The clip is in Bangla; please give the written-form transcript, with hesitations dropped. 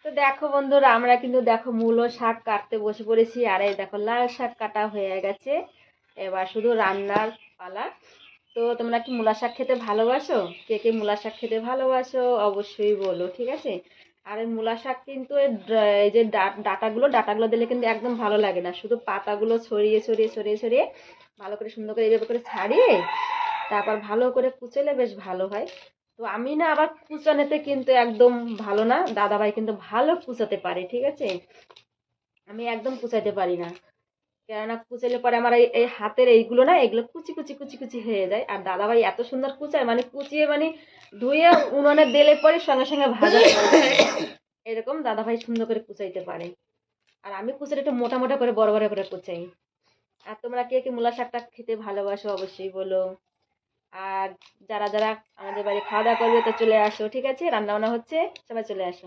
তো দেখো বন্ধুরা, আমরা কিন্তু দেখো মূলো শাক কাটতে বসে পড়েছি। আর এই দেখো লাল শাক কাটা হয়ে গেছে, এবার শুধু রান্নার পালা। তো তোমরা কি মূলা শাক খেতে ভালোবাসো? কে কে মূলা শাক খেতে ভালোবাসো অবশ্যই বলো, ঠিক আছে? আর এই মূলা শাক কিন্তু এই যে ডাটাগুলো ডাটাগুলো দিলে কিন্তু একদম ভালো লাগে না, শুধু পাতাগুলো ছড়িয়ে ছড়িয়ে ছড়িয়ে ছড়িয়ে ভালো করে সুন্দর করে এইভাবে করে ছাড়িয়ে তারপর ভালো করে কুচেলে বেশ ভালো হয়। তো আমি না আবার কুচানোতে কিন্তু একদম ভালো না, দাদাভাই কিন্তু ভালো কুচাতে পারে, ঠিক আছে? আমি একদম কুচাইতে পারি না, কেননা কুচাইলে পরে আমার এই এই হাতের এইগুলো না, এগুলো কুচি কুচি কুচি কুচি হয়ে যায়। আর দাদাভাই এত সুন্দর কুচায়, মানে কুচিয়ে মানে ধুয়ে উনুনে দিলে পরে সঙ্গে সঙ্গে ভাজা এরকম দাদাভাই সুন্দর করে কুচাইতে পারে। আর আমি কুচালে একটু মোটা মোটা করে বড় বড় করে কুচাই। আর তোমরা কে কে মূলা শাকটা খেতে ভালোবাসো অবশ্যই বলো। আর যারা যারা আমাদের বাড়ি খাওয়া দাওয়া করবে তো চলে আসো, ঠিক আছে? রান্না বান্না হচ্ছে, সবাই চলে আসো।